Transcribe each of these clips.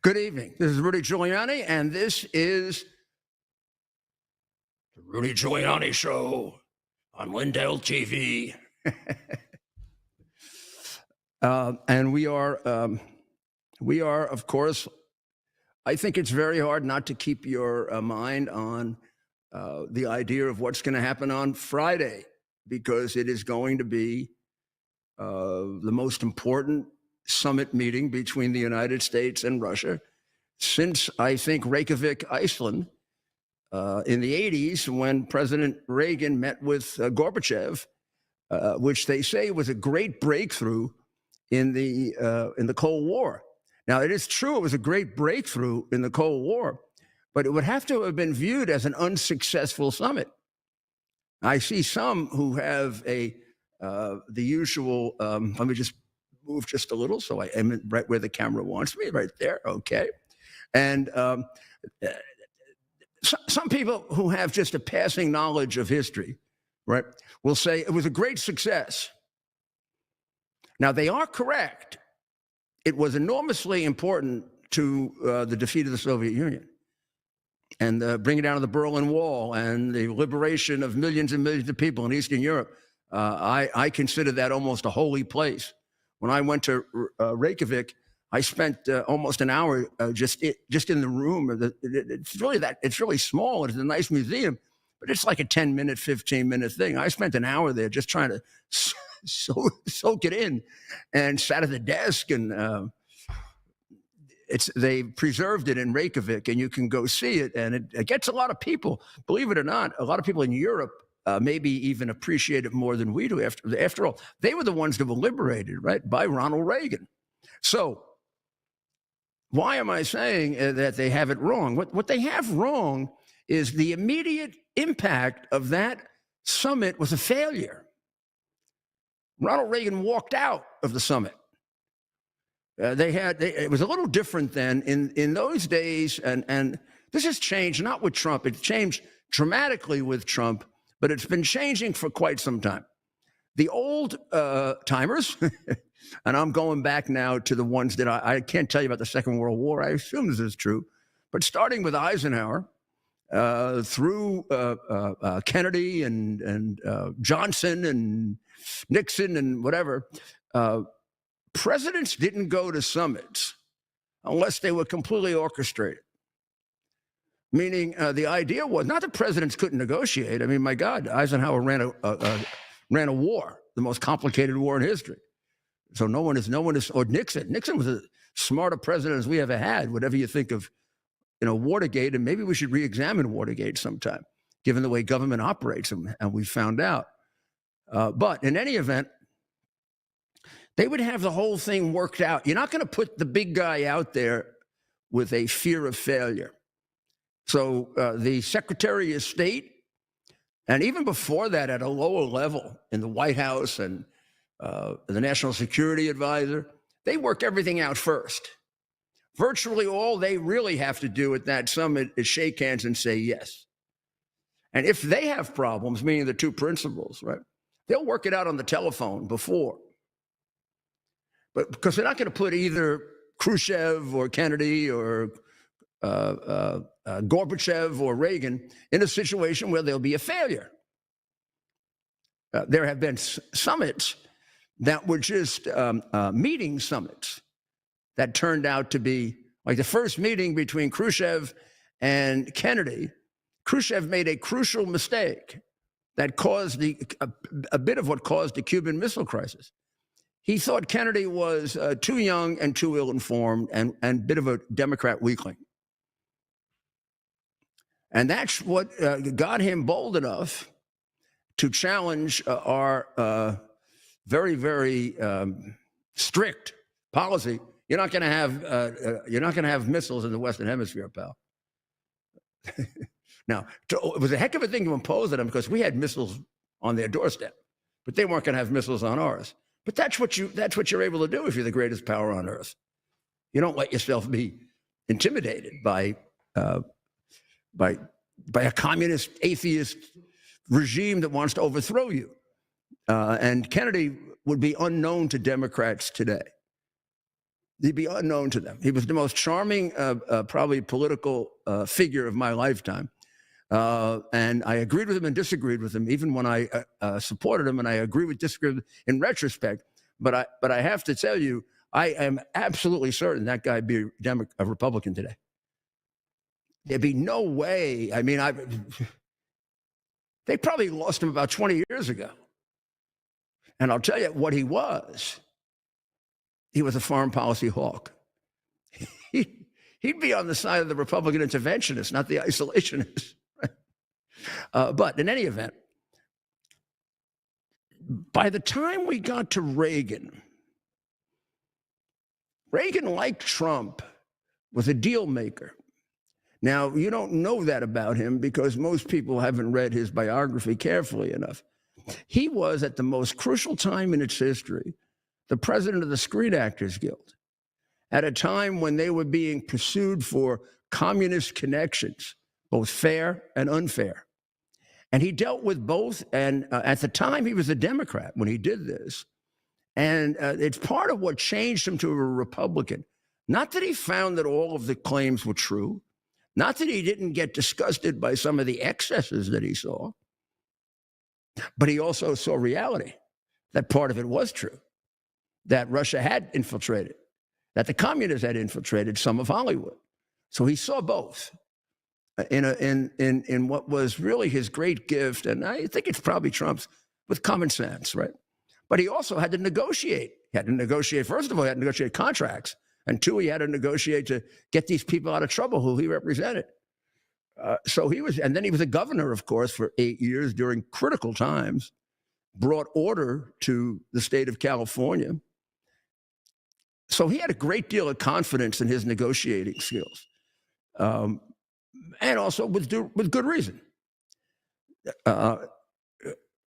Good evening. This is Rudy Giuliani, and this is the Rudy Giuliani Show on LindellTV. And we are, of course, I think it's very hard not to keep your mind on the idea of what's going to happen on Friday, because it is going to be the most important summit meeting between the United States and Russia since, I think, Reykjavik, Iceland, in the 80s, when President Reagan met with Gorbachev, which they say was a great breakthrough in the Cold War. Now, it is true it was a great breakthrough in the Cold War, but it would have to have been viewed as an unsuccessful summit. I see some who have the usual. Let me just move just a little so I am right where the camera wants me, right there. Okay, and some people who have just a passing knowledge of history, right, will say it was a great success. Now, they are correct. It was enormously important to the defeat of the Soviet Union and bringing down of the Berlin Wall and the liberation of millions and millions of people in Eastern Europe. I consider that almost a holy place. When I went to Reykjavik, I spent almost an hour just in the room. It's really small. It's a nice museum, but it's like a 10-minute, 15-minute thing. I spent an hour there just trying to soak it in, and sat at the desk, and they preserved it in Reykjavik, and you can go see it, and it gets a lot of people. Believe it or not, a lot of people in Europe maybe even appreciate it more than we do. After all, they were the ones that were liberated, right, by Ronald Reagan. So why am I saying that they have it wrong? What they have wrong is the immediate impact of that summit was a failure. Ronald Reagan walked out of the summit. It was a little different then in those days, and this has changed, not with Trump. It's changed dramatically with Trump, but it's been changing for quite some time. The old timers, and I'm going back now to the ones that I can't tell you about the Second World War. I assume this is true, but starting with Eisenhower, through Kennedy and Johnson and Nixon and whatever, presidents didn't go to summits unless they were completely orchestrated. Meaning the idea was not that presidents couldn't negotiate. I mean, my God, Eisenhower ran a war, the most complicated war in history. So no one is, or Nixon. Nixon was as smart a president as we ever had, whatever you think of, Watergate, and maybe we should re-examine Watergate sometime, given the way government operates, and we found out. But in any event, they would have the whole thing worked out. You're not going to put the big guy out there with a fear of failure. So the Secretary of State, and even before that at a lower level in the White House and the National Security Advisor, they work everything out first. Virtually all they really have to do at that summit is shake hands and say yes. And if they have problems, meaning the two principals, right, they'll work it out on the telephone before. But because they're not going to put either Khrushchev or Kennedy or Gorbachev or Reagan in a situation where there'll be a failure. There have been summits that were just meeting summits that turned out to be like the first meeting between Khrushchev and Kennedy. Khrushchev made a crucial mistake that caused a bit of what caused the Cuban Missile Crisis. He thought Kennedy was too young and too ill-informed and a bit of a Democrat weakling. And that's what got him bold enough to challenge our very, very strict policy. You're not going to have missiles in the Western Hemisphere, pal. Now, it was a heck of a thing to impose on them because we had missiles on their doorstep, but they weren't going to have missiles on ours. But that's what you're able to do if you're the greatest power on earth. You don't let yourself be intimidated by a communist, atheist regime that wants to overthrow you. And Kennedy would be unknown to Democrats today. He'd be unknown to them. He was the most charming, probably political figure of my lifetime. And I agreed with him and disagreed with him, even when I supported him, and I disagreed with him in retrospect. But I have to tell you, I am absolutely certain that guy would be a Republican today. There'd be no way. I mean, they probably lost him about 20 years ago. And I'll tell you what he was. He was a foreign policy hawk. He'd be on the side of the Republican interventionists, not the isolationists. But in any event, by the time we got to Reagan, like Trump, was a deal maker. Now, you don't know that about him because most people haven't read his biography carefully enough. He was, at the most crucial time in its history, the president of the Screen Actors Guild, at a time when they were being pursued for communist connections, both fair and unfair. And he dealt with both. And at the time, he was a Democrat when he did this. And it's part of what changed him to a Republican. Not that he found that all of the claims were true, not that he didn't get disgusted by some of the excesses that he saw, but he also saw reality, that part of it was true, that Russia had infiltrated, that the communists had infiltrated some of Hollywood. So he saw both in what was really his great gift, and I think it's probably Trump's, with common sense, right? But he also had to negotiate. He had to negotiate, first of all, he had to negotiate contracts. And two, he had to negotiate to get these people out of trouble who he represented. And then he was a governor, of course, for 8 years during critical times, brought order to the state of California. So he had a great deal of confidence in his negotiating skills, and also with good reason.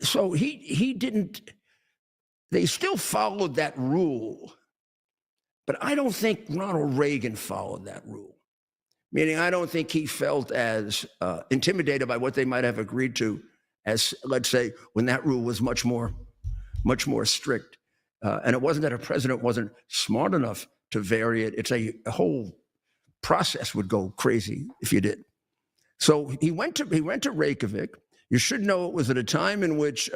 So he didn't, they still followed that rule. But I don't think Ronald Reagan followed that rule, meaning I don't think he felt as intimidated by what they might have agreed to as, let's say, when that rule was much more strict. And it wasn't that a president wasn't smart enough to vary it. It's a whole process would go crazy if you did. So he went to Reykjavik. You should know it was at a time in which,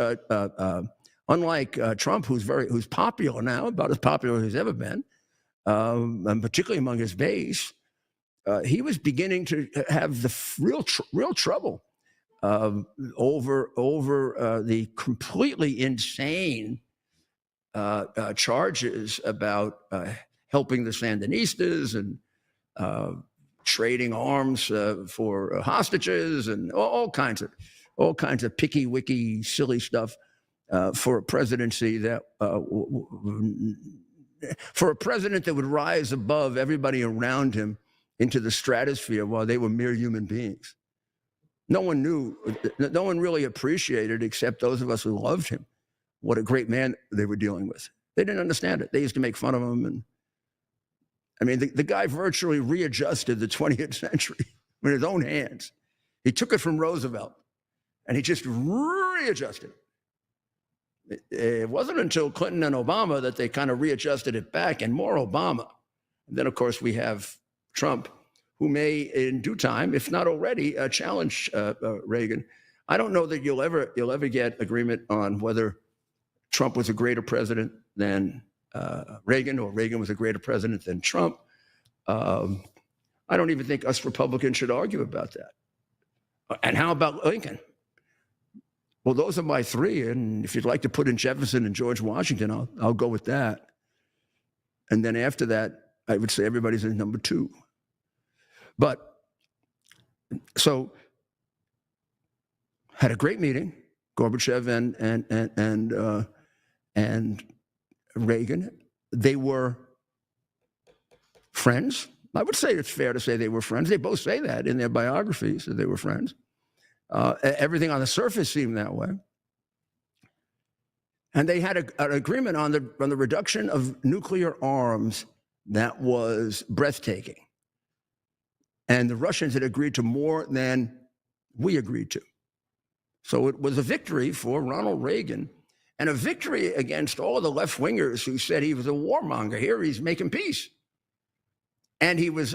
unlike Trump, who's popular now, about as popular as he's ever been, and particularly among his base, he was beginning to have the real trouble over the completely insane charges about helping the Sandinistas and trading arms for hostages and all kinds of picky-wicky, silly stuff for a presidency that. For a president that would rise above everybody around him into the stratosphere while they were mere human beings. No one really appreciated, except those of us who loved him, what a great man they were dealing with. They didn't understand it. They used to make fun of him. And I mean, the guy virtually readjusted the 20th century with his own hands. He took it from Roosevelt and he just readjusted it. It wasn't until Clinton and Obama that they kind of readjusted it back, and more Obama. And then, of course, we have Trump, who may, in due time, if not already, challenge Reagan. I don't know that you'll ever get agreement on whether Trump was a greater president than Reagan, or Reagan was a greater president than Trump. I don't even think us Republicans should argue about that. And how about Lincoln? Well, those are my three, and if you'd like to put in Jefferson and George Washington, I'll go with that. And then after that, I would say everybody's in number two. But so had a great meeting, Gorbachev and Reagan. They were friends. I would say it's fair to say they were friends. They both say that in their biographies, that they were friends. Everything on the surface seemed that way. And they had an agreement on the reduction of nuclear arms that was breathtaking. And the Russians had agreed to more than we agreed to. So it was a victory for Ronald Reagan, and a victory against all of the left-wingers who said he was a warmonger. Here he's making peace. and he was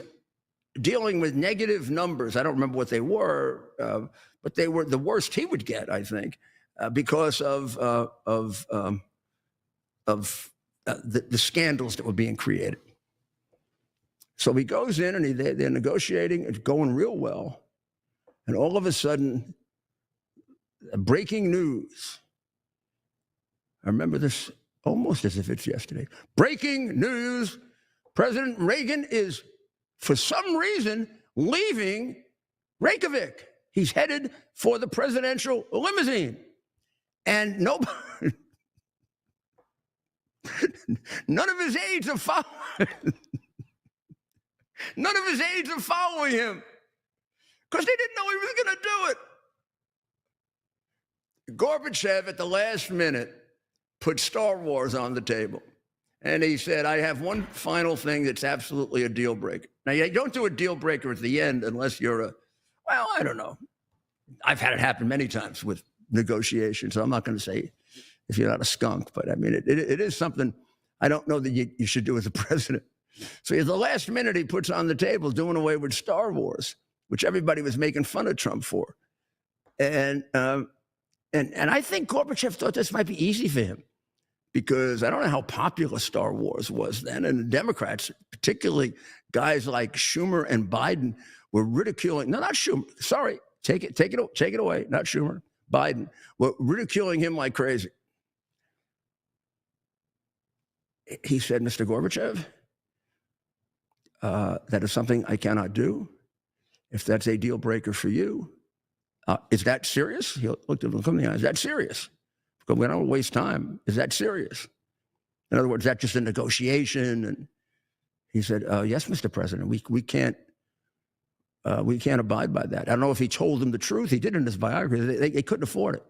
dealing with negative numbers. I don't remember what they were, but they were the worst he would get, I think, because of the scandals that were being created. So he goes in and they're negotiating. It's going real well. And all of a sudden, breaking news. I remember this almost as if it's yesterday. Breaking news. President Reagan is, for some reason, leaving Reykjavik. He's headed for the presidential limousine. And nobody, none of his aides are following. None of his aides are following him because they didn't know he was going to do it. Gorbachev, at the last minute, put Star Wars on the table. And he said, I have one final thing that's absolutely a deal breaker. Now, you don't do a deal breaker at the end unless you're well, I don't know. I've had it happen many times with negotiations, so I'm not going to say if you're not a skunk, but I mean, it is something I don't know that you should do as a president. So at the last minute, he puts on the table doing away with Star Wars, which everybody was making fun of Trump for. And I think Gorbachev thought this might be easy for him because I don't know how popular Star Wars was then. And the Democrats, particularly guys like Schumer and Biden, were ridiculing, no, not Schumer, sorry, take it away, not Schumer, Biden, were ridiculing him like crazy. He said, Mr. Gorbachev, that is something I cannot do. If that's a deal breaker for you, is that serious? He looked at him in the eye. Is that serious? Because we don't waste time. Is that serious? In other words, is that just a negotiation? And he said, yes, Mr. President, we can't abide by that. I don't know if he told them the truth. He did in his biography. They couldn't afford it.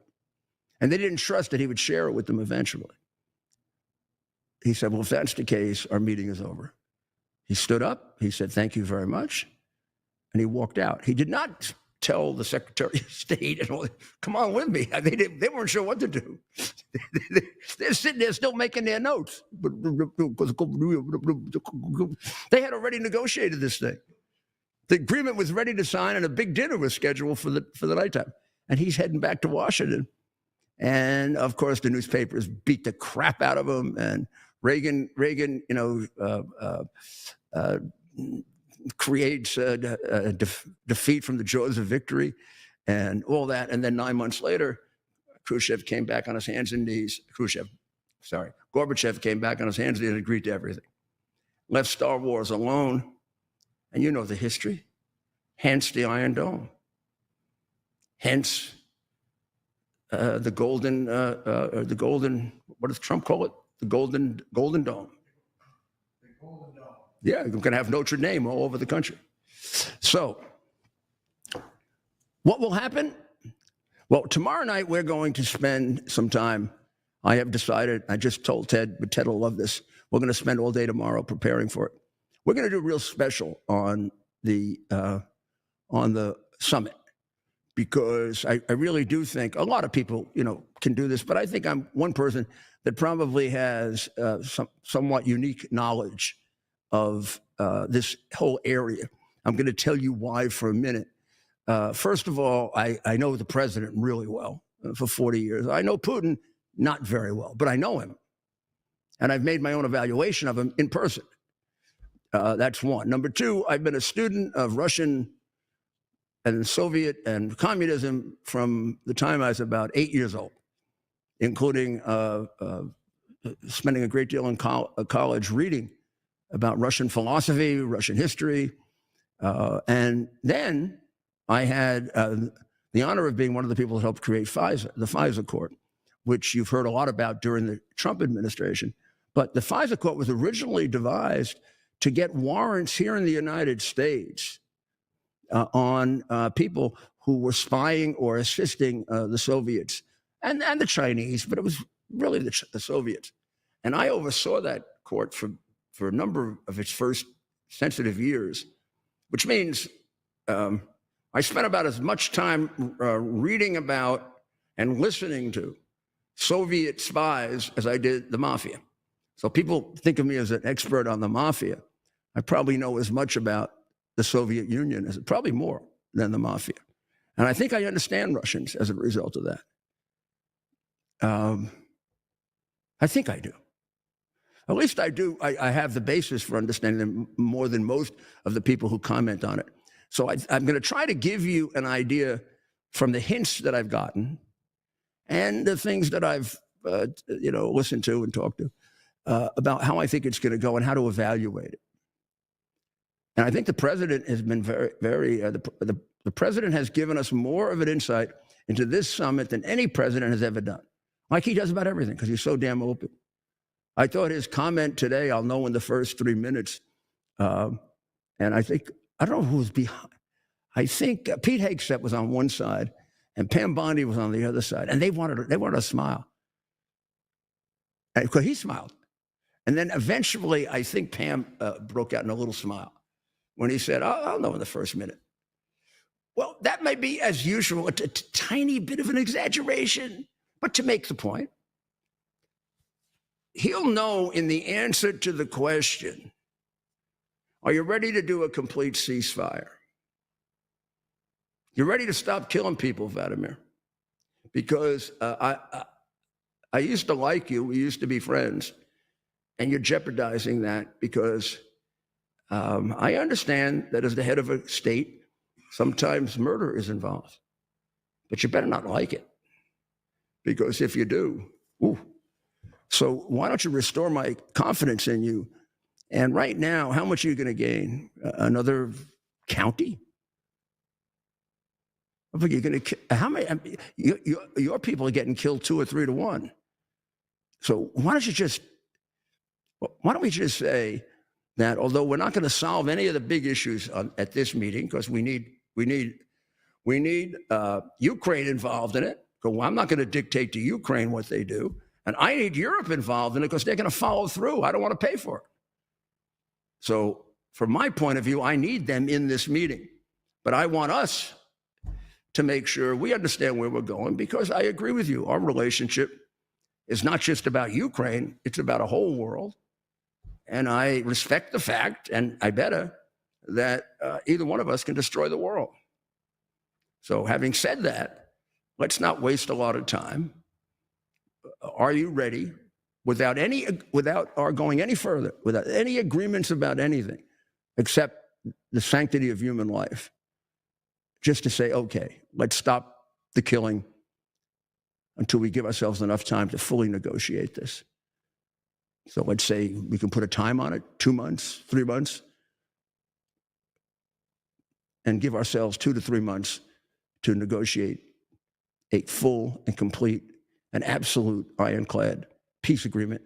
And they didn't trust that he would share it with them eventually. He said, well, if that's the case, our meeting is over. He stood up. He said, thank you very much. And he walked out. He did not tell the Secretary of State, come on with me. They weren't sure what to do. They're sitting there still making their notes. They had already negotiated this thing. The agreement was ready to sign, and a big dinner was scheduled for the nighttime. And he's heading back to Washington. And of course, the newspapers beat the crap out of him. And Reagan, creates a defeat from the jaws of victory, and all that. And then 9 months later, Gorbachev came back on his hands and knees. Gorbachev came back on his hands and knees and agreed to everything. Left Star Wars alone, and you know the history. Hence the Iron Dome. Hence the golden. What does Trump call it? The golden dome. Yeah, we're going to have Notre Dame all over the country. So what will happen? Well, tomorrow night, we're going to spend some time. I have decided, I just told Ted, but Ted will love this. We're going to spend all day tomorrow preparing for it. We're going to do a real special on the summit, because I really do think a lot of people, can do this, but I think I'm one person that probably has somewhat unique knowledge of this whole area. I'm going to tell you why for a minute. First of all, I know the president really well for 40 years. I know Putin not very well, but I know him. And I've made my own evaluation of him in person. That's one. Number two, I've been a student of Russian and Soviet and communism from the time I was about 8 years old, including spending a great deal in college reading about Russian philosophy, Russian history. And then I had the honor of being one of the people that helped create FISA, the FISA court, which you've heard a lot about during the Trump administration. But the FISA court was originally devised to get warrants here in the United States on people who were spying or assisting the Soviets and the Chinese, but it was really the Soviets. And I oversaw that court for a number of its first sensitive years, which means I spent about as much time reading about and listening to Soviet spies as I did the mafia. So people think of me as an expert on the mafia, I probably know as much about the Soviet Union as probably more than the mafia. And I think I understand Russians as a result of that. I think I do. At least I do. I have the basis for understanding them more than most of the people who comment on it. So I'm going to try to give you an idea from the hints that I've gotten and the things that I've listened to and talked to about how I think it's going to go and how to evaluate it. And I think the president has been the president has given us more of an insight into this summit than any president has ever done, like he does about everything, because he's so damn open. I thought his comment today, I'll know in the first 3 minutes, and I don't know who was behind. I think Pete Hegseth was on one side and Pam Bondi was on the other side, and they wanted to smile. Because he smiled. And then eventually, I think Pam broke out in a little smile when he said, I'll know in the first minute. Well, that may be, as usual, a tiny bit of an exaggeration, but to make the point, he'll know in the answer to the question, are you ready to do a complete ceasefire? You're ready to stop killing people, Vladimir? Because I used to like you. We used to be friends. And you're jeopardizing that because I understand that as the head of a state, sometimes murder is involved. But you better not like it. Because if you do, ooh. So why don't you restore my confidence in you? And right now, how much are you going to gain? Another county? You're going to how many? Your people are getting killed 2 or 3 to 1. So why don't we just say that although we're not going to solve any of the big issues at this meeting, because we need Ukraine involved in it. Because I'm not going to dictate to Ukraine what they do, and I need Europe involved in it because they're going to follow through. I don't want to pay for it. So from my point of view, I need them in this meeting, but I want us to make sure we understand where we're going, because I agree with you. Our relationship is not just about Ukraine, it's about a whole world. And I respect the fact, and I better, that either one of us can destroy the world. So having said that, let's not waste a lot of time. Are you ready, without our going any further, without any agreements about anything, except the sanctity of human life, just to say, okay, let's stop the killing until we give ourselves enough time to fully negotiate this. So let's say we can put a time on it, 2 months, 3 months, and give ourselves 2 to 3 months to negotiate a full and complete and absolute ironclad peace agreement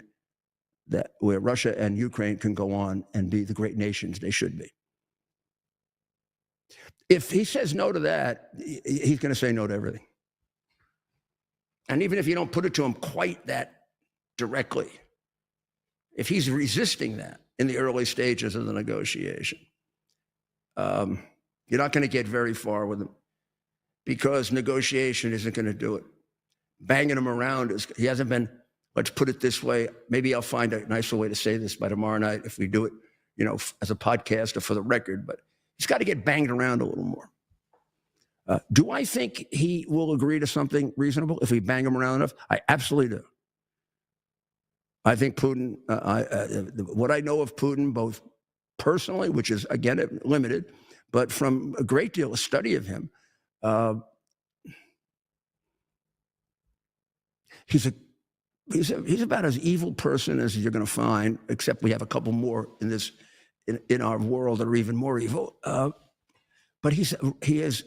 where Russia and Ukraine can go on and be the great nations they should be. If he says no to that, he's going to say no to everything. And even if you don't put it to him quite that directly, if he's resisting that in the early stages of the negotiation, you're not going to get very far with him, because negotiation isn't going to do it. Banging him around, he hasn't been, let's put it this way, maybe I'll find a nicer way to say this by tomorrow night if we do it, as a podcast or for the record, but he's got to get banged around a little more. Do I think he will agree to something reasonable if we bang him around enough? I absolutely do. I think Putin, what I know of Putin, both personally, which is, again, limited, but from a great deal of study of him, he's about as evil person as you're going to find, except we have a couple more in our world that are even more evil. But he is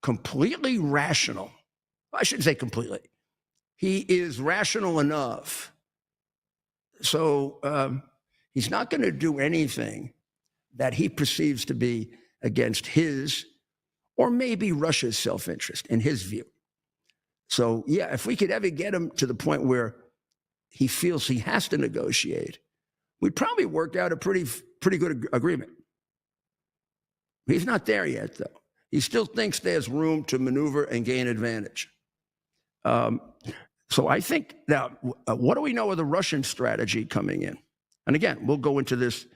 completely rational. I shouldn't say completely. He is rational enough. So he's not going to do anything that he perceives to be against his or maybe Russia's self-interest, in his view. So, yeah, if we could ever get him to the point where he feels he has to negotiate, we'd probably work out a pretty good agreement. He's not there yet, though. He still thinks there's room to maneuver and gain advantage. So I think now, what do we know of the Russian strategy coming in? And again, we'll go into this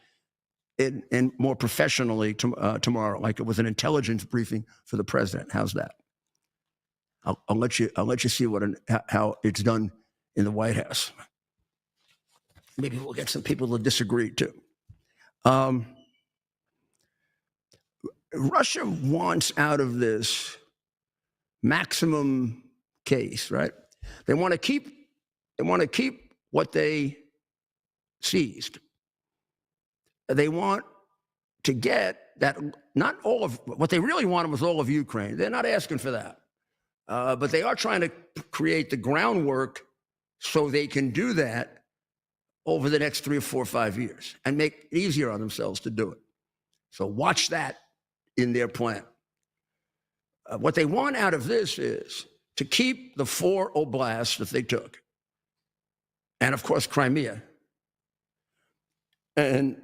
and more professionally tomorrow, like it was an intelligence briefing for the president. How's that? I'll let you see how it's done in the White House. Maybe we'll get some people to disagree too. Russia wants out of this maximum case, right? They want to keep what they seized. They want to get that, not all of what they really wanted was all of Ukraine. They're not asking for that. But they are trying to create the groundwork so they can do that over the next 3 or 4 or 5 years and make it easier on themselves to do it. So watch that in their plan. What they want out of this is to keep the 4 oblasts that they took, and of course Crimea, and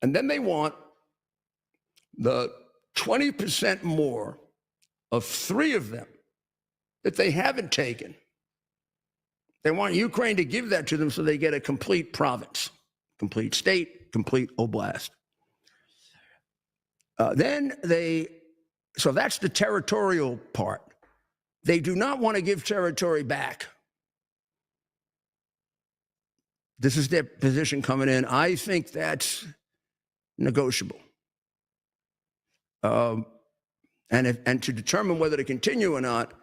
then they want the 20% more of 3 of them that they haven't taken. They want Ukraine to give that to them so they get a complete province, complete state, complete oblast. So that's the territorial part. They do not want to give territory back. This is their position coming in. I think that's negotiable. And to determine whether to continue or not,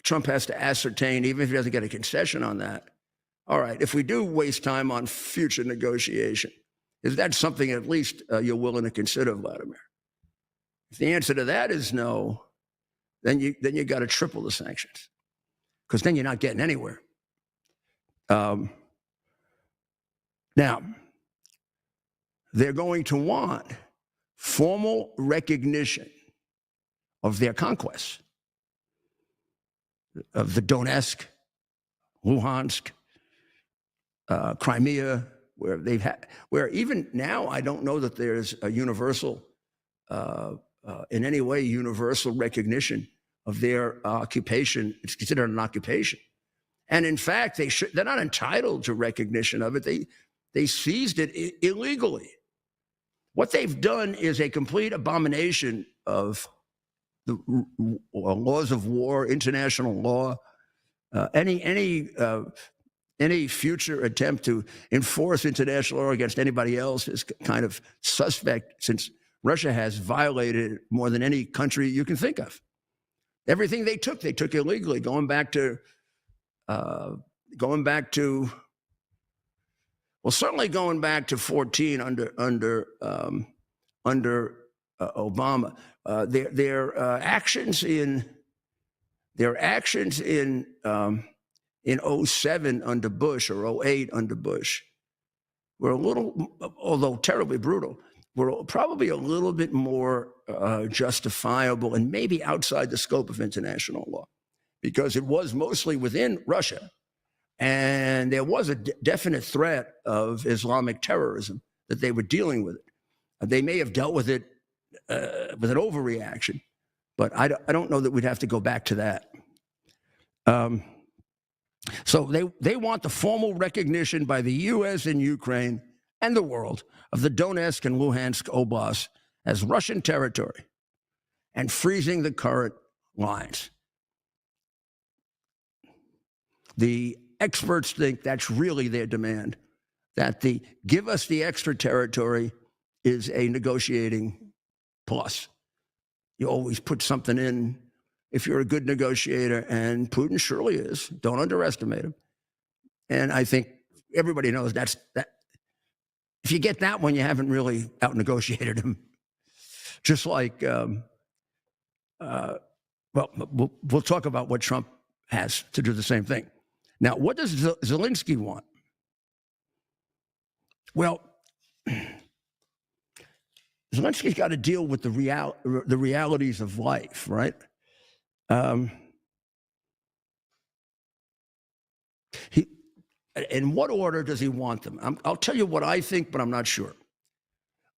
Trump has to ascertain, even if he doesn't get a concession on that, all right, if we do waste time on future negotiation, is that something at least you're willing to consider, Vladimir? If the answer to that is no, then you got to triple the sanctions, because then you're not getting anywhere. Now, they're going to want formal recognition of their conquests, of the Donetsk, Luhansk, Crimea, where even now I don't know that there's a universal, in any way, universal recognition of their occupation. It's considered an occupation, and in fact, they're not entitled to recognition of it. They seized it illegally. What they've done is a complete abomination of the laws of war, international law. Any future attempt to enforce international law against anybody else is kind of suspect, since Russia has violated more than any country you can think of. Everything they took illegally, going back to well, certainly going back to 14 under Obama. Their actions in 07 under Bush, or 08 under Bush, were a little, although terribly brutal, were probably a little bit more justifiable and maybe outside the scope of international law, because it was mostly within Russia. And there was a definite threat of Islamic terrorism that they were dealing with it. They may have dealt with it with an overreaction, but I don't know that we'd have to go back to that. So they want the formal recognition by the U.S. and Ukraine and the world of the Donetsk and Luhansk Oblasts as Russian territory, and freezing the current lines. The experts think that's really their demand, that the give us the extra territory is a negotiating plus. You always put something in if you're a good negotiator, and Putin surely is. Don't underestimate him. And I think everybody knows that. If you get that one, you haven't really out-negotiated him. Just like, we'll talk about what Trump has to do the same thing. Now, what does Zelensky want? Well, Zelensky's got to deal with the realities of life, right? In what order does he want them? I'll tell you what I think, but I'm not sure.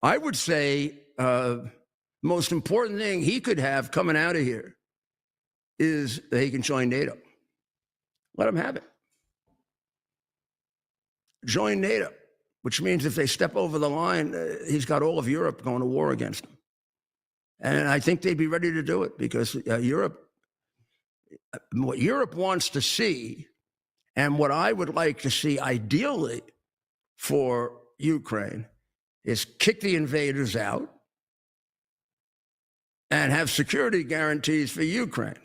I would say most important thing he could have coming out of here is that he can join NATO. Let him have it. Join NATO. which means if they step over the line, he's got all of Europe going to war against him. And I think they'd be ready to do it because what Europe wants to see, and what I would like to see ideally for Ukraine, is kick the invaders out and have security guarantees for Ukraine.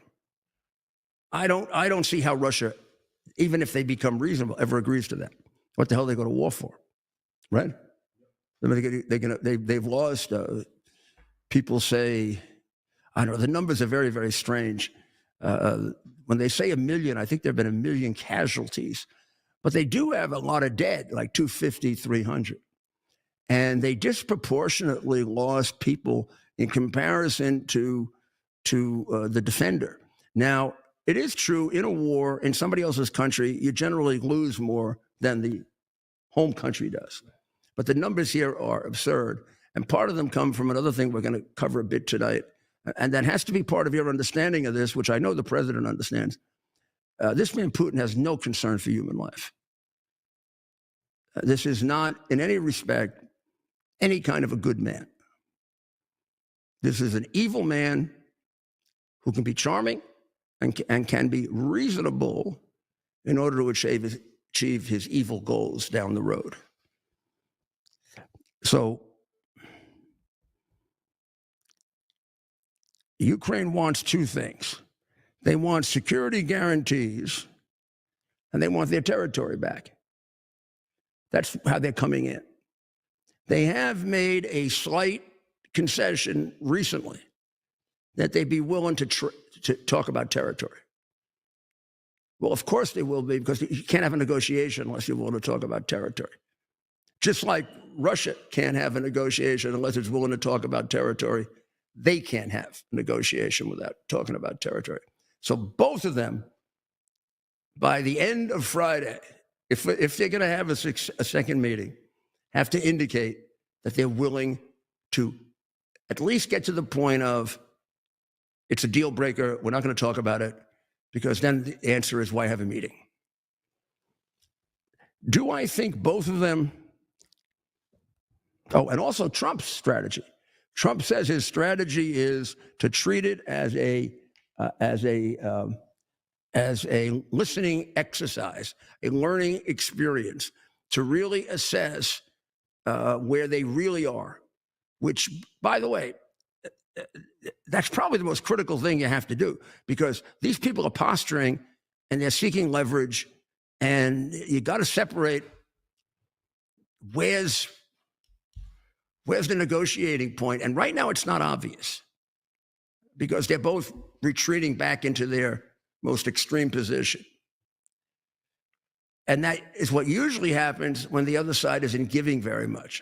I don't see how Russia, even if they become reasonable, ever agrees to that. What the hell are they go to war for, right? They've lost. People say, I don't know. The numbers are very, very strange. When they say 1 million, I think there have been 1 million casualties, but they do have a lot of dead, like 250, 300. And they disproportionately lost people in comparison to the defender. Now, it is true in a war in somebody else's country, you generally lose more than the home country does. But the numbers here are absurd. And part of them come from another thing we're going to cover a bit tonight. And that has to be part of your understanding of this, which I know the president understands. This man, Putin, has no concern for human life. This is not, in any respect, any kind of a good man. This is an evil man who can be charming and can be reasonable in order to achieve his evil goals down the road. So Ukraine wants two things. They want security guarantees, and they want their territory back. That's how they're coming in. They have made a slight concession recently that they'd be willing to talk about territory. Well, of course they will be, because you can't have a negotiation unless you're willing to talk about territory. Just like Russia can't have a negotiation unless it's willing to talk about territory, they can't have a negotiation without talking about territory. So both of them, by the end of Friday, if they're going to have a second meeting, have to indicate that they're willing to at least get to the point of, it's a deal breaker, we're not going to talk about it, because then the answer is, why have a meeting? Do I think both of them? Oh, and also Trump's strategy. Trump says his strategy is to treat it as a listening exercise, a learning experience, to really assess where they really are, which, by the way, that's probably the most critical thing you have to do, because these people are posturing and they're seeking leverage, and you got to separate where's the negotiating point. And right now it's not obvious, because they're both retreating back into their most extreme position. And that is what usually happens when the other side isn't giving very much.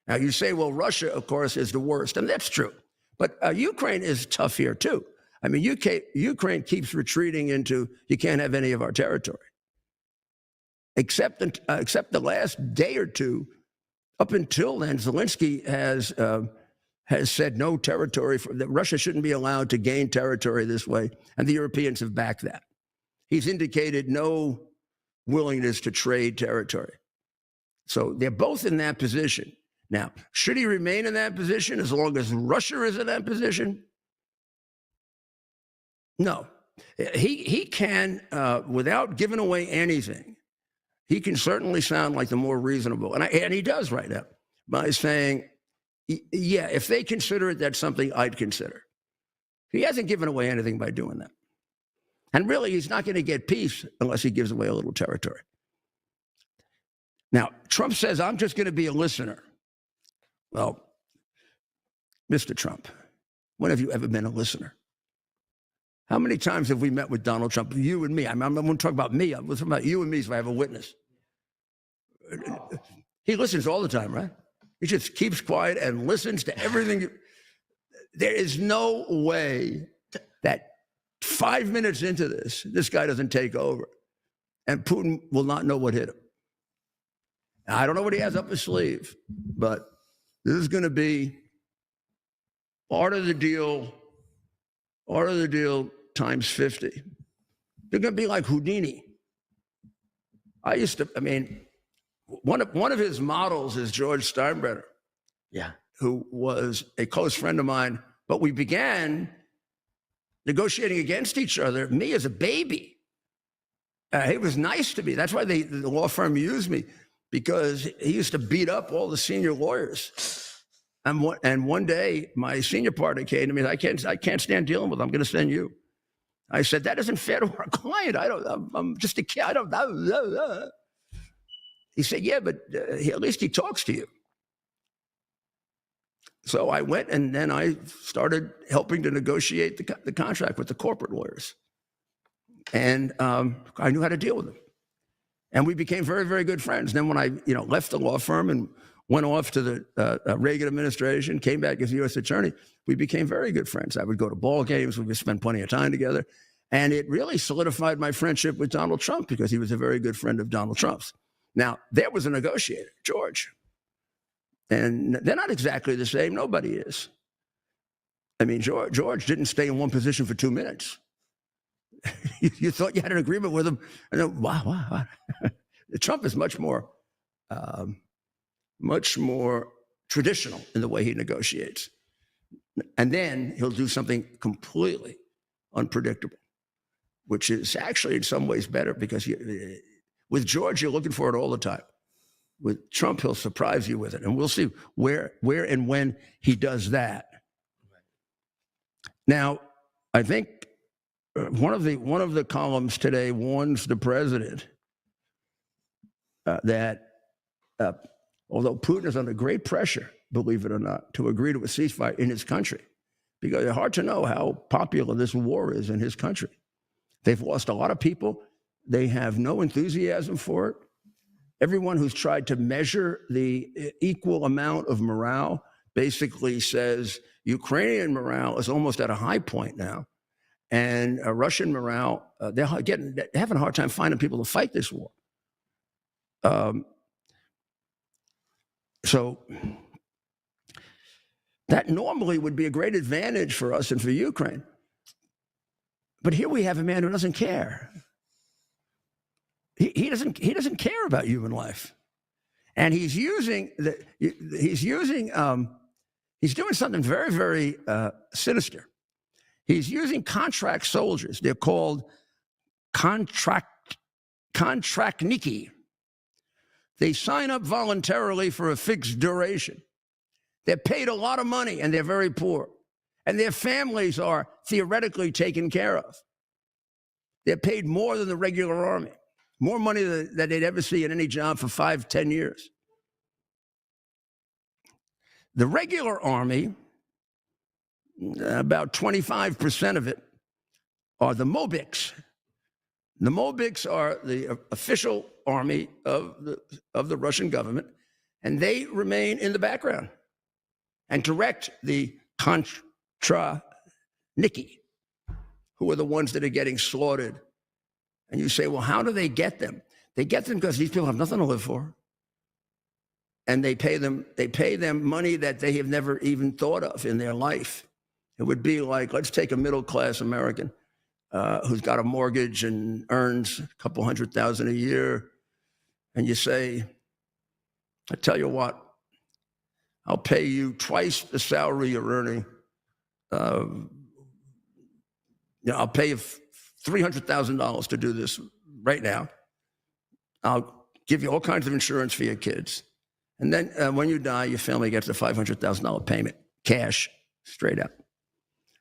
Now you say, well, Russia, of course, is the worst, and that's true. But Ukraine is tough here too. I mean, Ukraine keeps retreating into, you can't have any of our territory. Except the last day or two, up until then, Zelensky has said no territory, that Russia shouldn't be allowed to gain territory this way, and the Europeans have backed that. He's indicated no willingness to trade territory. So they're both in that position. Now, should he remain in that position as long as Russia is in that position? No. He can, without giving away anything, he can certainly sound like the more reasonable, and he does right now, by saying, yeah, if they consider it, that's something I'd consider. He hasn't given away anything by doing that. And really, he's not going to get peace unless he gives away a little territory. Now, Trump says, I'm just going to be a listener. Well, Mr. Trump, when have you ever been a listener? How many times have we met with Donald Trump, you and me? I'm going to talk about me. I'm talking about you and me, so I have a witness. He listens all the time, right? He just keeps quiet and listens to everything. There is no way that 5 minutes into this guy doesn't take over, and Putin will not know what hit him. Now, I don't know what he has up his sleeve, but this is going to be part of the deal times 50. They're going to be like Houdini. one of his models is George Steinbrenner, Yeah. who was a close friend of mine. But we began negotiating against each other, me as a baby. He was nice to me. That's why the law firm used me, because he used to beat up all the senior lawyers. And one day, my senior partner came to me. I can't stand dealing with him. I'm going to send you. I said, that isn't fair to our client. I'm just a kid. I don't know. He said, yeah, but at least he talks to you. So I went, and then I started helping to negotiate the contract with the corporate lawyers. And I knew how to deal with them. And we became very, very good friends. Then when I left the law firm and went off to the Reagan administration, came back as U.S. attorney, we became very good friends. I would go to ball games. We would spend plenty of time together. And it really solidified my friendship with Donald Trump, because he was a very good friend of Donald Trump's. Now, there was a negotiator, George. And they're not exactly the same. Nobody is. I mean, George didn't stay in one position for 2 minutes. You thought you had an agreement with him, and then, wow. Trump is much more traditional in the way he negotiates. And then he'll do something completely unpredictable, which is actually in some ways better, because with George, you're looking for it all the time. With Trump, he'll surprise you with it. And we'll see where and when he does that. Now, I think one of the columns today warns the president that although Putin is under great pressure, believe it or not, to agree to a ceasefire in his country, because it's hard to know how popular this war is in his country. They've lost a lot of people. They have no enthusiasm for it. Everyone who's tried to measure the equal amount of morale basically says Ukrainian morale is almost at a high point now. And Russian morale, they're having a hard time finding people to fight this war. So that normally would be a great advantage for us and for Ukraine. But here we have a man who doesn't care. He doesn't care about human life, and he's doing something very, very sinister. He's using contract soldiers. They're called contractniki. They sign up voluntarily for a fixed duration. They're paid a lot of money, and they're very poor, and their families are theoretically taken care of. They're paid more than the regular army. More money than they'd ever see in any job for 5-10 years. The regular army, about 25% of it, are the Mobiks. The Mobiks are the official army of the Russian government, and they remain in the background and direct the contractniki, who are the ones that are getting slaughtered. And you say, well, how do they get them? They get them because these people have nothing to live for. And they pay them money that they have never even thought of in their life. It would be like, let's take a middle-class American who's got a mortgage and earns a couple $100,000 a year. And you say, I tell you what, I'll pay you twice the salary you're earning. I'll pay you $300,000 to do this right now. I'll give you all kinds of insurance for your kids. And then when you die, your family gets a $500,000 payment, cash, straight up.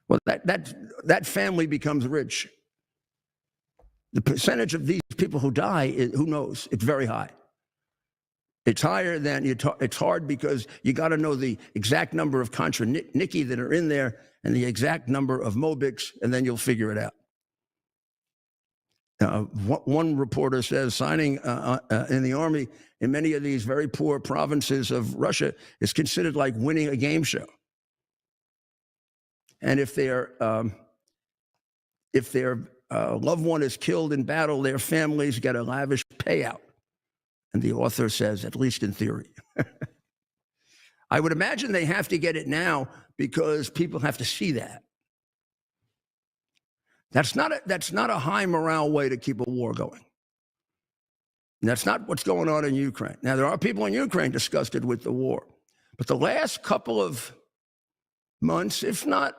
Well, that family becomes rich. The percentage of these people who die, who knows? It's very high. It's higher than it's hard because you got to know the exact number of contractniki that are in there and the exact number of Mobiks, and then you'll figure it out. One reporter says signing in the army in many of these very poor provinces of Russia is considered like winning a game show. And if their loved one is killed in battle, their families get a lavish payout. And the author says, at least in theory. I would imagine they have to get it now because people have to see that. That's not a high morale way to keep a war going. And that's not what's going on in Ukraine. Now, there are people in Ukraine disgusted with the war. But the last couple of months, if not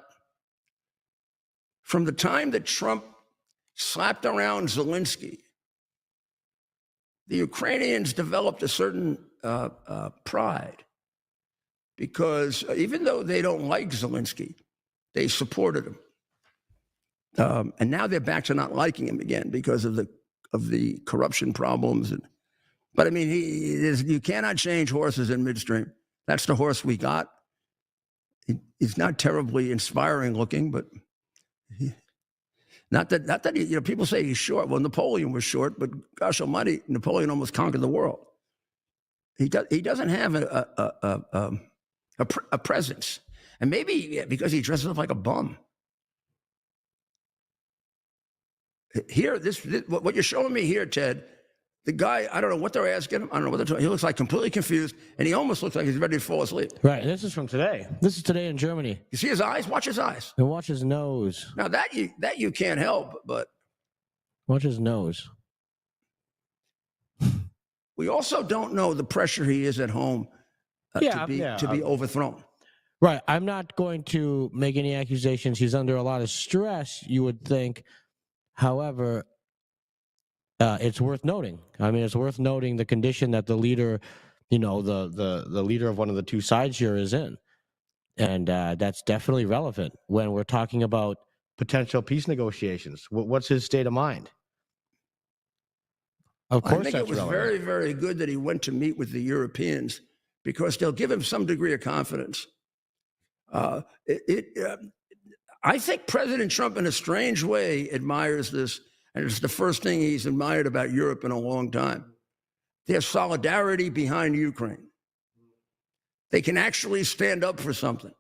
from the time that Trump slapped around Zelensky, the Ukrainians developed a certain pride, because even though they don't like Zelensky, they supported him. And now they're back to not liking him again because of the corruption problems. But I mean, you cannot change horses in midstream. That's the horse we got. He's not terribly inspiring looking, but not that he, people say he's short. Well, Napoleon was short, but gosh almighty, Napoleon almost conquered the world. He doesn't have a presence, and maybe because he dresses up like a bum. Here, what you're showing me here, Ted, the guy, I don't know what they're asking him. I don't know what they're talking. He looks like completely confused, and he almost looks like he's ready to fall asleep. Right. This is from today. This is today in Germany. You see his eyes? Watch his eyes. And watch his nose. Now that you can't help, but watch his nose. We also don't know the pressure he is at home to be overthrown. Right. I'm not going to make any accusations. He's under a lot of stress, you would think. However, it's worth noting. I mean, it's worth noting the condition that the leader, the leader of one of the two sides here is in. And that's definitely relevant when we're talking about potential peace negotiations. What's his state of mind? Of course, I think it was very, very good that he went to meet with the Europeans, because they'll give him some degree of confidence. I think President Trump, in a strange way, admires this, and it's the first thing he's admired about Europe in a long time. Their solidarity behind Ukraine. They can actually stand up for something.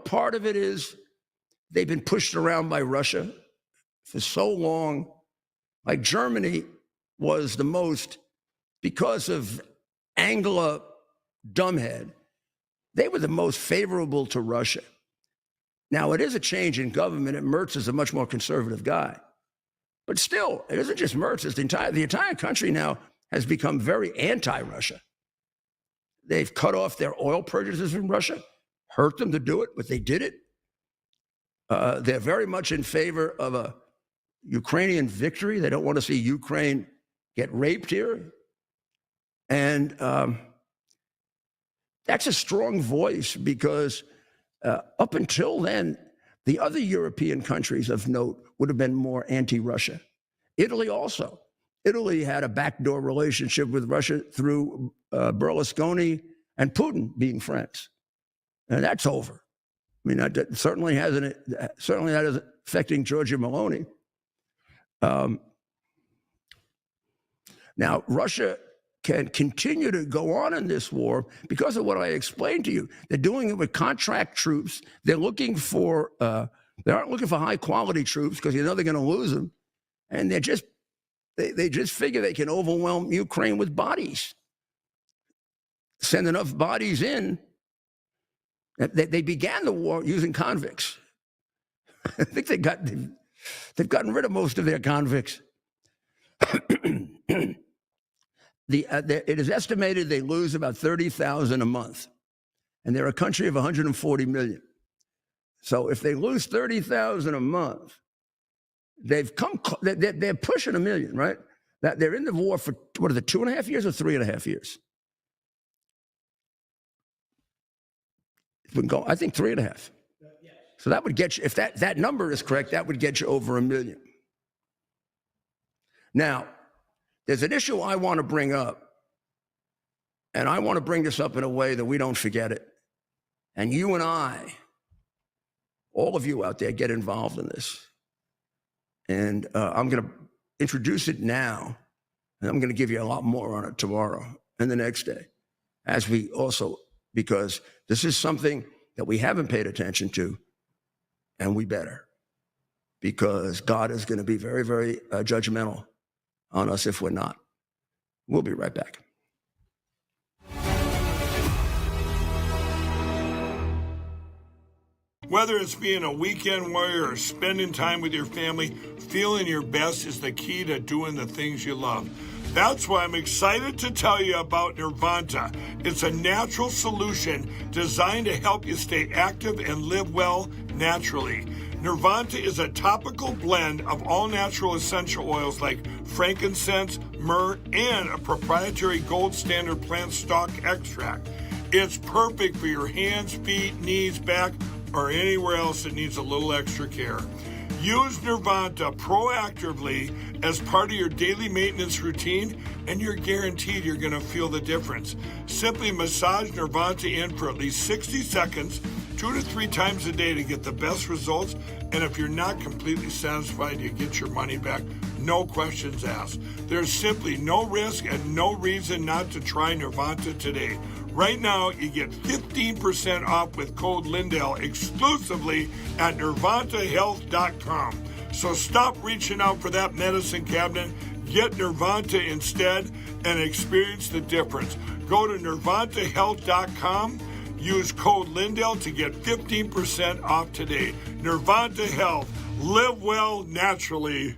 Part of it is they've been pushed around by Russia for so long. Like Germany was the most, because of Angela Dumbhead, they were the most favorable to Russia. Now, it is a change in government, and Merz is a much more conservative guy. But still, it isn't just Merz. It's the entire country now has become very anti-Russia. They've cut off their oil purchases from Russia, hurt them to do it, but they did it. They're very much in favor of a Ukrainian victory. They don't want to see Ukraine get raped here. And that's a strong voice, because up until then, the other European countries of note would have been more anti-Russia. Italy also. Italy had a backdoor relationship with Russia through Berlusconi and Putin being friends. And that's over. I mean, that certainly that is affecting Giorgia Meloni. Now, Russia can continue to go on in this war because of what I explained to you. They're doing it with contract troops. They're looking for, they aren't looking for high quality troops because they're going to lose them. And they just figure they can overwhelm Ukraine with bodies. Send enough bodies in. They began the war using convicts. I think they've gotten rid of most of their convicts. It is estimated they lose about 30,000 a month, and they're a country of 140 million. So if they lose 30,000 a month, they're pushing 1 million, right? That they're in the war for, 2.5 years or 3.5 years? It's been going, I think 3.5. So that would get you, if that number is correct, that would get you over 1 million. Now, there's an issue I want to bring up, and I want to bring this up in a way that we don't forget it. And you and I, all of you out there, get involved in this. And I'm going to introduce it now, and I'm going to give you a lot more on it tomorrow and the next day, because this is something that we haven't paid attention to, and we better, because God is going to be very, very judgmental on us if we're not. We'll be right back. Whether it's being a weekend warrior or spending time with your family, feeling your best is the key to doing the things you love. That's why I'm excited to tell you about Nirvanta. It's a natural solution designed to help you stay active and live well naturally. Nirvanta is a topical blend of all natural essential oils like frankincense, myrrh, and a proprietary gold standard plant stock extract. It's perfect for your hands, feet, knees, back, or anywhere else that needs a little extra care. Use Nirvanta proactively as part of your daily maintenance routine, and you're guaranteed you're going to feel the difference. Simply massage Nirvanta in for at least 60 seconds, 2 to 3 times a day to get the best results. And if you're not completely satisfied, you get your money back. No questions asked. There's simply no risk and no reason not to try Nirvanta today. Right now, you get 15% off with code Lindell exclusively at NirvantaHealth.com. So stop reaching out for that medicine cabinet. Get Nirvanta instead and experience the difference. Go to NirvantaHealth.com. Use code Lindell to get 15% off today. Nirvanta Health. Live well naturally.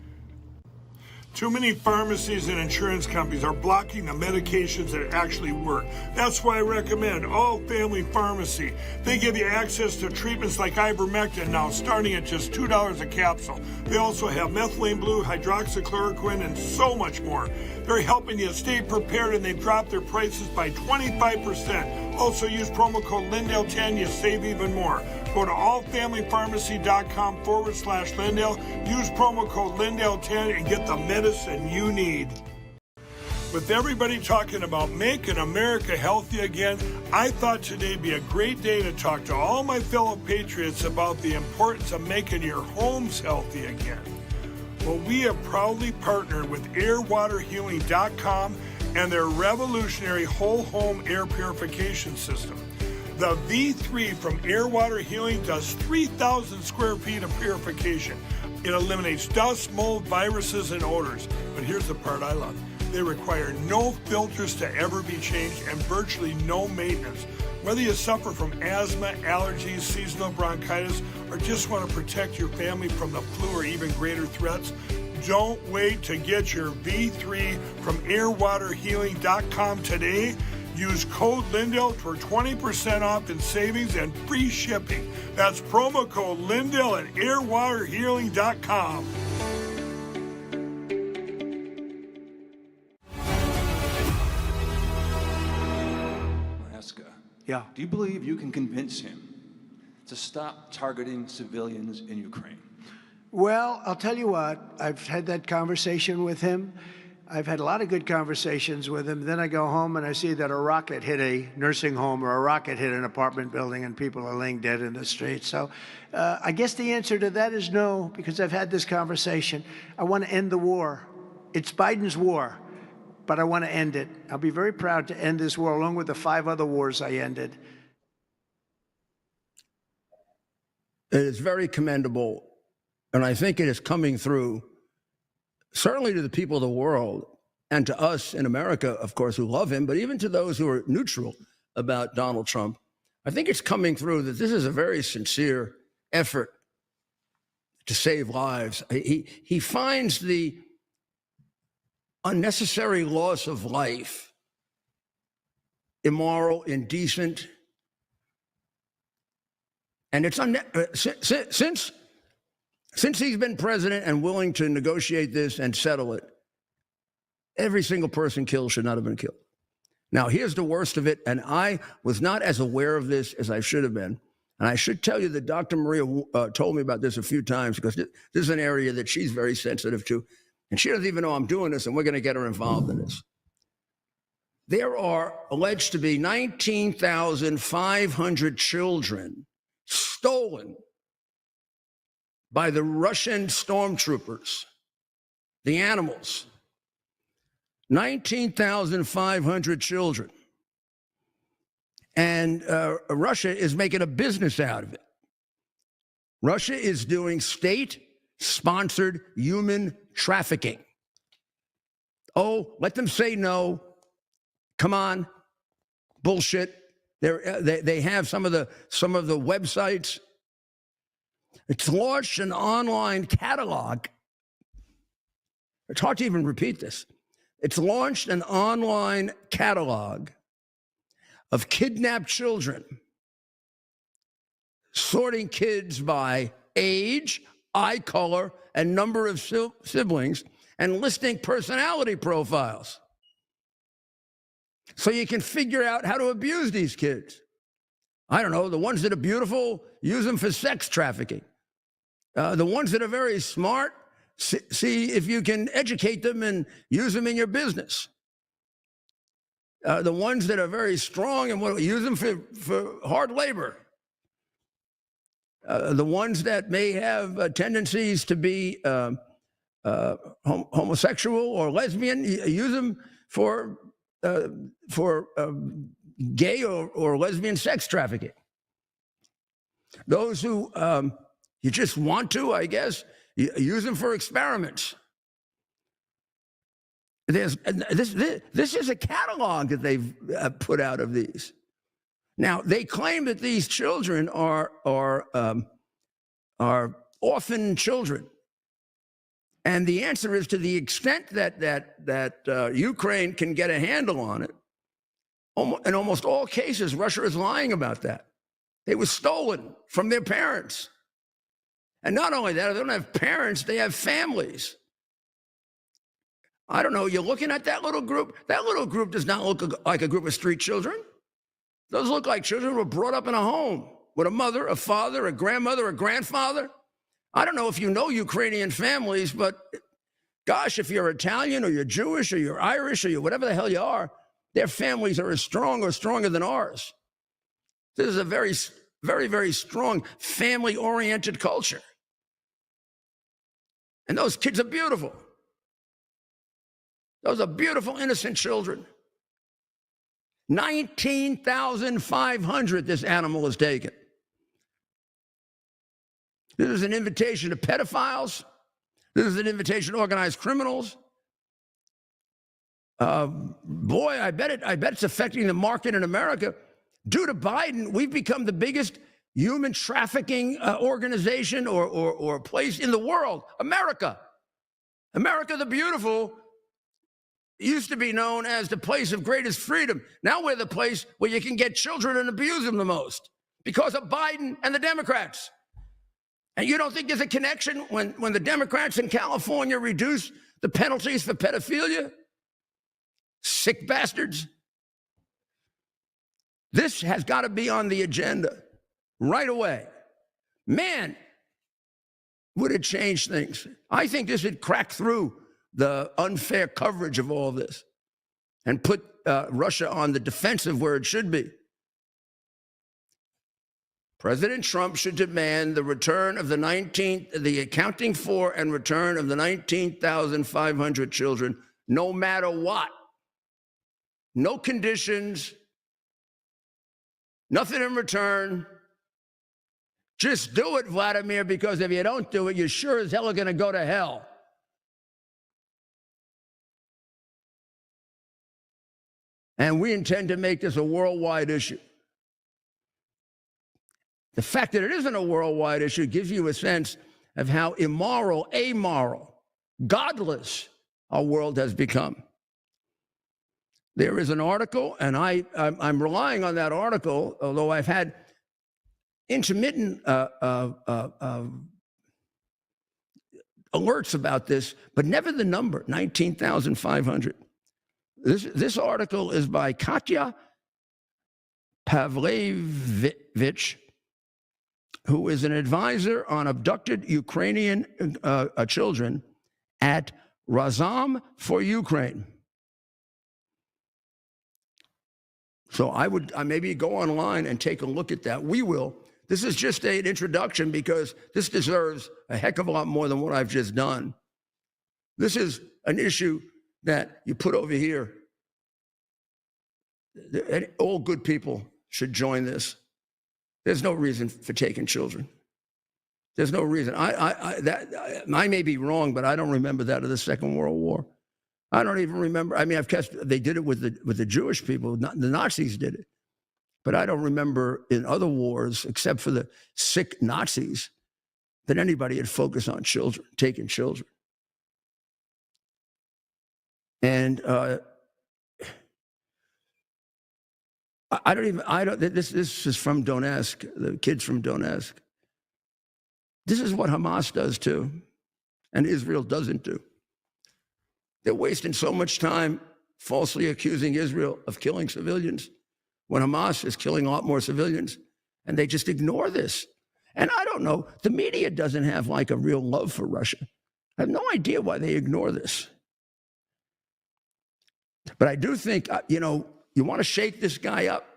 Too many pharmacies and insurance companies are blocking the medications that actually work. That's why I recommend All Family Pharmacy. They give you access to treatments like ivermectin now, starting at just $2 a capsule. They also have methylene blue, hydroxychloroquine, and so much more. They're helping you stay prepared, and they've dropped their prices by 25%. Also use promo code Lindell10, you save even more. Go to allfamilypharmacy.com/Lindell. Use promo code Lindell10 and get the medicine you need. With everybody talking about making America healthy again, I thought today'd be a great day to talk to all my fellow patriots about the importance of making your homes healthy again. Well, we have proudly partnered with airwaterhealing.com and their revolutionary whole home air purification system. The V3 from Air Water Healing does 3,000 square feet of purification. It eliminates dust, mold, viruses, and odors. But here's the part I love. They require no filters to ever be changed and virtually no maintenance. Whether you suffer from asthma, allergies, seasonal bronchitis, or just want to protect your family from the flu or even greater threats, don't wait to get your V3 from airwaterhealing.com today. Use code Lindell for 20% off in savings and free shipping. That's promo code Lindell at airwaterhealing.com. Yeah. Do you believe you can convince him to stop targeting civilians in Ukraine? Well, I'll tell you what, I've had that conversation with him. I've had a lot of good conversations with him. Then I go home and I see that a rocket hit a nursing home or a rocket hit an apartment building and people are laying dead in the street. So I guess the answer to that is no, because I've had this conversation. I want to end the war. It's Biden's war, but I want to end it. I'll be very proud to end this war along with the 5 other wars I ended. It is very commendable, and I think it is coming through, certainly to the people of the world and to us in America, of course, who love him, but even to those who are neutral about Donald Trump. I think it's coming through that this is a very sincere effort to save lives. He finds the unnecessary loss of life immoral, indecent, and it's since he's been president and willing to negotiate this and settle it, every single person killed should not have been killed. Now, here's the worst of it, and I was not as aware of this as I should have been. And I should tell you that Dr. Maria told me about this a few times, because this is an area that she's very sensitive to. And she doesn't even know I'm doing this, and we're going to get her involved in this. There are alleged to be 19,500 children stolen by the Russian stormtroopers, the animals. 19,500 children. And Russia is making a business out of it. Russia is doing state-sponsored human trafficking. Oh, let them say no. Come on. Bullshit. They have some of the websites. It's launched an online catalog. It's hard to even repeat this. It's launched an online catalog of kidnapped children, sorting kids by age, eye color, and number of siblings, and listing personality profiles. So you can figure out how to abuse these kids. I don't know, the ones that are beautiful, use them for sex trafficking. The ones that are very smart, see if you can educate them and use them in your business. The ones that are very strong and use them for hard labor. The ones that may have tendencies to be homosexual or lesbian, use them for gay or lesbian sex trafficking. Those who you just want to, I guess, use them for experiments. This is a catalog that they've put out of these. Now, they claim that these children are orphan children. And the answer is, to the extent that Ukraine can get a handle on it, in almost all cases, Russia is lying about that. They were stolen from their parents. And not only that, they don't have parents, they have families. I don't know, you're looking at that little group. That little group does not look like a group of street children. Those look like children who were brought up in a home with a mother, a father, a grandmother, a grandfather. I don't know if you know Ukrainian families, but gosh, if you're Italian or you're Jewish or you're Irish or you're whatever the hell you are, their families are as strong or stronger than ours. This is a very, very, very strong family-oriented culture. And those kids are beautiful. Those are beautiful, innocent children. 19,500 this animal has taken. This is an invitation to pedophiles. This is an invitation to organized criminals. Boy, I bet it's affecting the market in America. Due to Biden, we've become the biggest human trafficking organization or place in the world. America the beautiful used to be known as the place of greatest freedom. Now we're the place where you can get children and abuse them the most because of Biden and the Democrats. And you don't think there's a connection when the Democrats in California reduce the penalties for pedophilia? Sick bastards. This has got to be on the agenda right away. Man, would it change things? I think this would crack through the unfair coverage of all this and put Russia on the defensive where it should be. President Trump should demand the return of the accounting for and return of the 19,500 children, no matter what. No conditions, nothing in return. Just do it, Vladimir, because if you don't do it, you sure as hell are going to go to hell. And we intend to make this a worldwide issue. The fact that it isn't a worldwide issue gives you a sense of how immoral, amoral, godless our world has become. There is an article, and I'm relying on that article, although I've had intermittent alerts about this, but never the number, 19,500. This article is by Katya Pavlevich, who is an advisor on abducted Ukrainian children at Razom for Ukraine. So I maybe go online and take a look at that. We will. This is just an introduction because this deserves a heck of a lot more than what I've just done. This is an issue that you put over here. All good people should join this. There's no reason for taking children. There's no reason. I may be wrong, but I don't remember that of the Second World War. I don't even remember. I mean, they did it with the Jewish people. The Nazis did it. But I don't remember in other wars, except for the sick Nazis, that anybody had focused on children, taking children. And this is from Donetsk, the kids from Donetsk. This is what Hamas does too, and Israel doesn't do. They're wasting so much time falsely accusing Israel of killing civilians when Hamas is killing a lot more civilians, and they just ignore this. And I don't know, the media doesn't have like a real love for Russia. I have no idea why they ignore this. But I do think, you want to shake this guy up.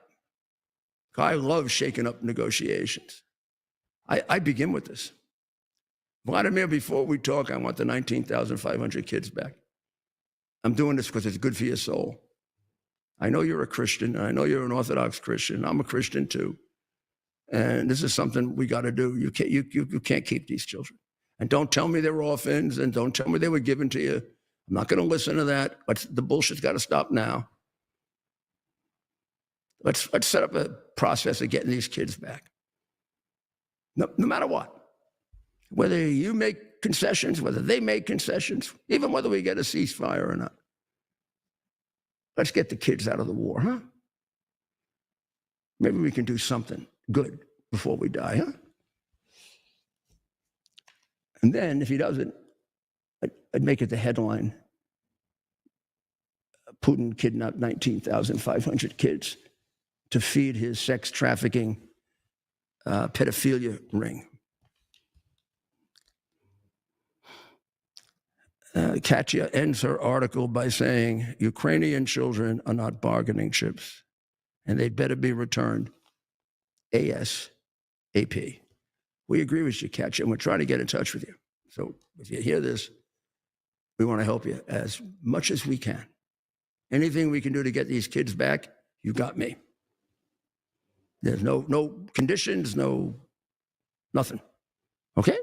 I love shaking up negotiations. I begin with this. Vladimir, before we talk, I want the 19,500 kids back. I'm doing this because it's good for your soul. I know you're a Christian, and I know you're an Orthodox Christian. I'm a Christian too. And this is something we got to do. You can't keep these children. And don't tell me they're orphans, and don't tell me they were given to you. I'm not going to listen to that. But the bullshit's got to stop now. Let's set up a process of getting these kids back. No matter what. Whether you make concessions, whether they make concessions, even whether we get a ceasefire or not. Let's get the kids out of the war, huh? Maybe we can do something good before we die, huh? And then, if he doesn't, I'd make it the headline. Putin kidnapped 19,500 kids to feed his sex trafficking pedophilia ring. Katya ends her article by saying, Ukrainian children are not bargaining chips, and they'd better be returned ASAP. We agree with you, Katya, and we're trying to get in touch with you. So if you hear this, we want to help you as much as we can. Anything we can do to get these kids back, you got me. There's no conditions, nothing. Okay?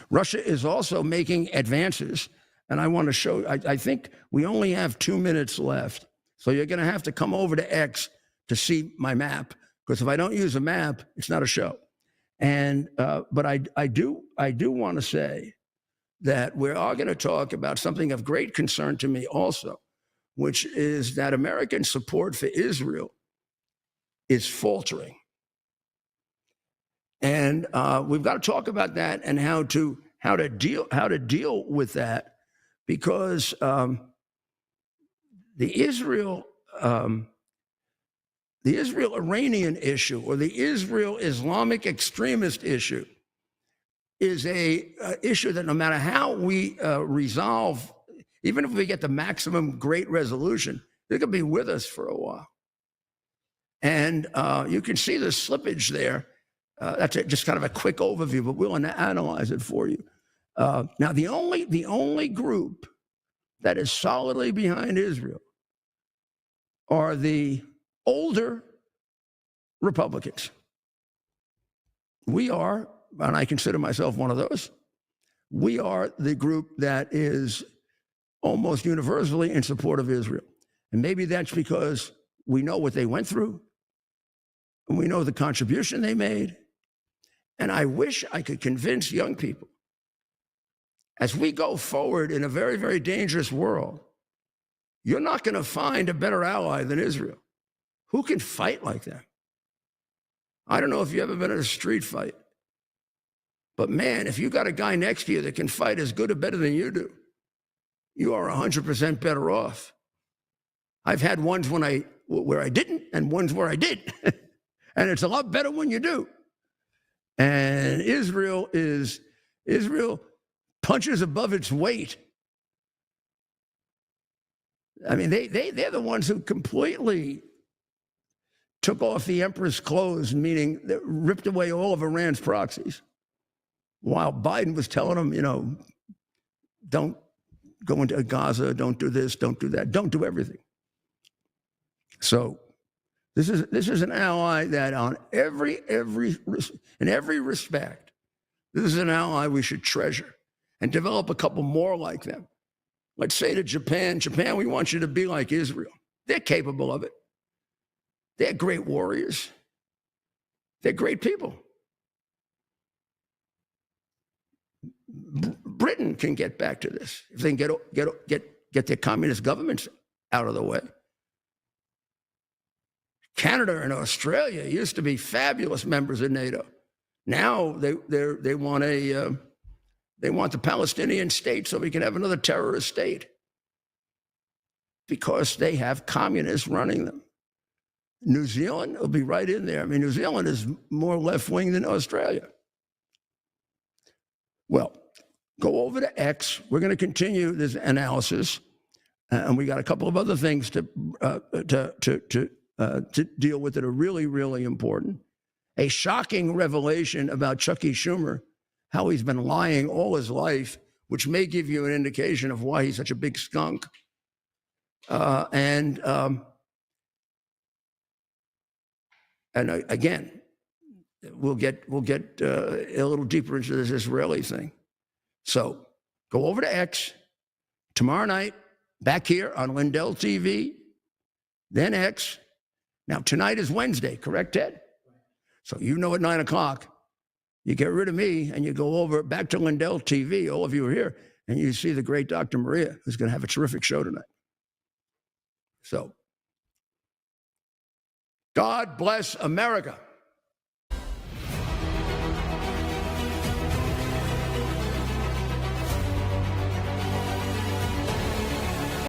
Russia is also making advances, and I want to show, I think we only have 2 minutes left. So you're going to have to come over to X to see my map, because if I don't use a map, it's not a show. And but I do want to say that we are going to talk about something of great concern to me also, which is that American support for Israel is faltering. And we've got to talk about that and how to deal with that, because the Israel-Iranian issue, or the Israel-Islamic extremist issue, is a issue that no matter how we resolve, even if we get the maximum great resolution, they're going to be with us for a while. And you can see the slippage there. That's just kind of a quick overview, but we'll analyze it for you. Now, the only group that is solidly behind Israel are the older Republicans. We are, and I consider myself one of those, we are the group that is almost universally in support of Israel. And maybe that's because we know what they went through, and we know the contribution they made. And I wish I could convince young people, as we go forward in a very, very dangerous world, you're not going to find a better ally than Israel. Who can fight like that? I don't know if you've ever been in a street fight, but man, if you got a guy next to you that can fight as good or better than you do, you are 100% better off. I've had ones where I didn't, and ones where I did. And it's a lot better when you do. And Israel punches above its weight. I mean, they're the ones who completely took off the emperor's clothes, meaning they ripped away all of Iran's proxies, while Biden was telling them, don't go into Gaza, don't do this, don't do that, don't do everything. So this is an ally that on in every respect, this is an ally we should treasure and develop a couple more like them. Let's say to Japan, we want you to be like Israel. They're capable of it. They're great warriors. They're great people. Britain can get back to this if they can get their communist governments out of the way. Canada and Australia used to be fabulous members of NATO. Now they want the Palestinian state so we can have another terrorist state because they have communists running them. New Zealand will be right in there. I mean, New Zealand is more left-wing than Australia. Well, go over to X. We're going to continue this analysis, and we got a couple of other things to deal with that are really, really important. A shocking revelation about Chuck E. Schumer, how he's been lying all his life, which may give you an indication of why he's such a big skunk. And again, we'll get a little deeper into this Israeli thing. So go over to X tomorrow night, back here on LindellTV, then X. Now, tonight is Wednesday, correct, Ted? So you know at 9 o'clock, you get rid of me and you go over back to LindellTV, all of you are here, and you see the great Dr. Maria, who's going to have a terrific show tonight. So, God bless America.